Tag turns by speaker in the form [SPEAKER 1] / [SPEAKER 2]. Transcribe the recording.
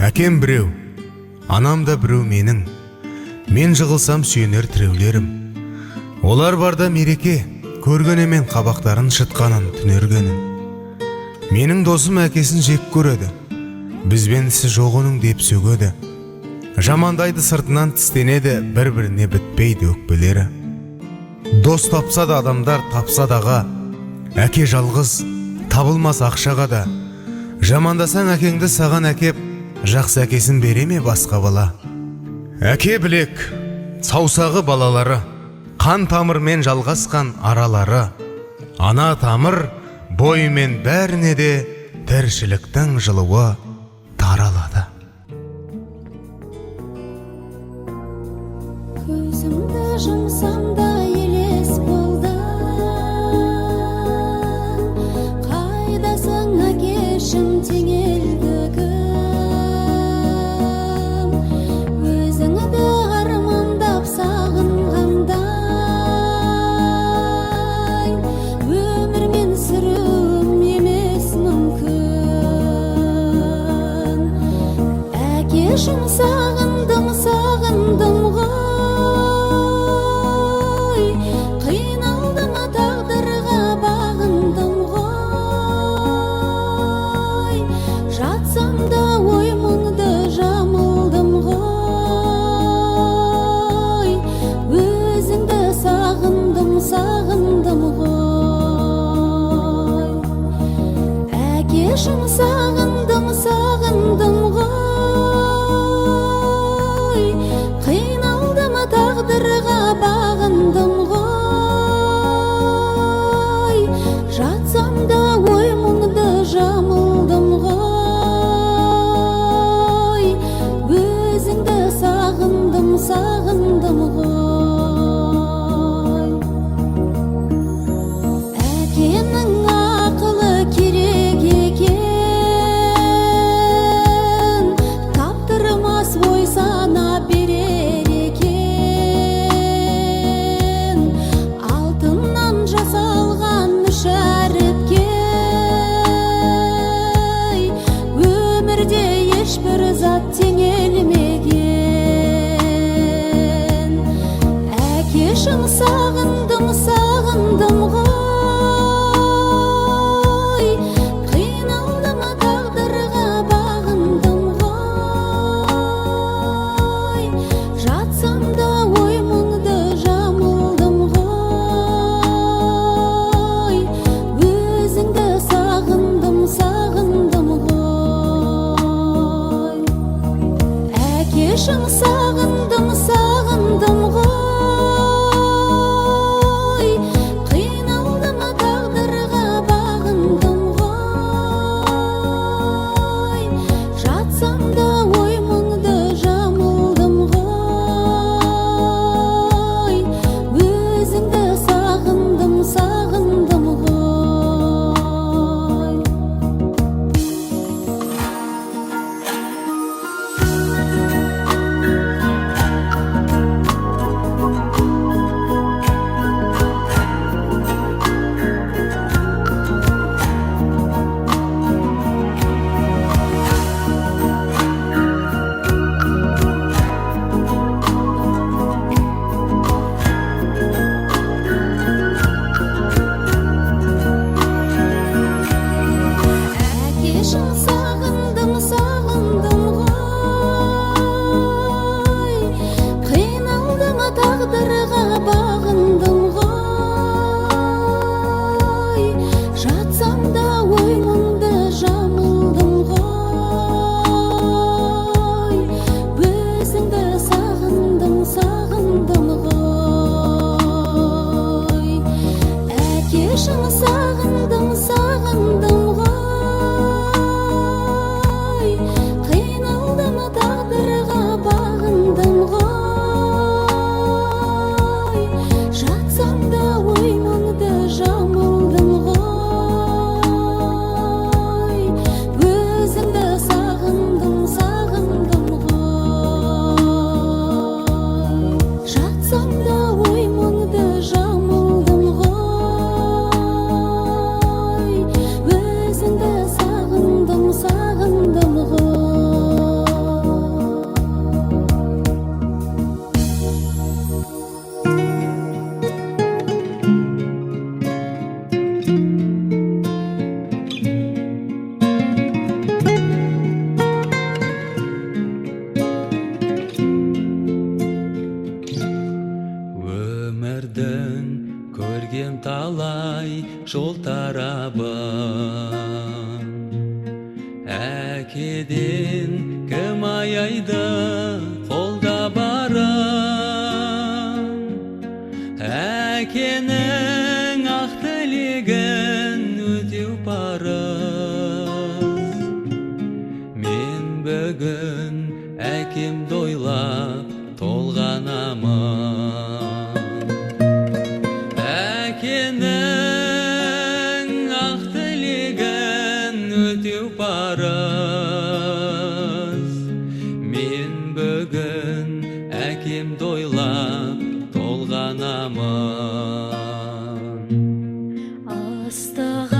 [SPEAKER 1] Әкем біреу, анам да біреу менің, мен жығылсам сүйенер тіреулерім. Олар барда мереке, көргенемен қабақтарын шытқанын түнергенін. Менің досым әкесін жек көреді, бізбен ісі жоқ оның деп сөгеді. Жамандайды сыртынан тістенеді, бір-біріне бітпейді өкпелері. Дос тапса да адамдар тапса даға, әке жалғыз табылмас ақшаға да. Жамандасаң әкеңді саған әкеп, жақсы әкесін бере ме басқа бала? Әке білек, саусағы балалары, қан тамырмен жалғасқан аралары. Ана тамыр бойымен бәріне де тіршіліктің жылуы таралады.
[SPEAKER 2] Көзімді жұмсам да елес болды, қайдасың әкешім теңелдігім, өзіңді армандап сағынғандай, өмірмен сүруім емес мүмкін. Әкешім сағындым ғой, қиналдым тағдырға бағындым ғой, жатсам да ой мұңды жамылдым ғой, өзіңді сағындым ғой. Әкешім сағындым ғой, қиналдым тағдырға бағындым ғой, жатсам да ой мұңды жамылдым ғой, өзіңді сағындым ғой. Әкенің ақылы керек екен, таптырмас ой сана берер екен, алтыннан жасалған шәріпке өмірде ешбір зат теңелмеген. Әкешім сағындым ғой, қиналдым тағдырға бағындым ғой, жатсам да ой мұңды жамылдым ғой, өзіңді сағындым ғой. Әкешім сағындым ғой, қиналдым тағдырға бағындым ғой, жатсам да ой мұңды жамылдым ғой, өзіңді сағындым ғой. Әкешім сағындым ғой, қиналдым тағдырға бағындым ғой, жатсам да ой мұңды жамылдым ғой, өзіңді сағындым ғой. Әкешім сағындым ғой, қиналдым тағдырға бағындым ғой, жатсам да ой мұңды жамылдым ғой, өзіңді сағындым ғой, жатсам да ой мұңды жамылдым ғой.
[SPEAKER 3] Өмірдің көрген талай жол тарабын, әкеден кім аяйды қолда барын. Әкенің ақ тілегін өтеу парыз. Мен бүгін әкемді ойлап толғанамын. Әкенің ақ тілегін өтеу парыз. Мен бүгін әкемді ойлап толғанамын.
[SPEAKER 2] ыстық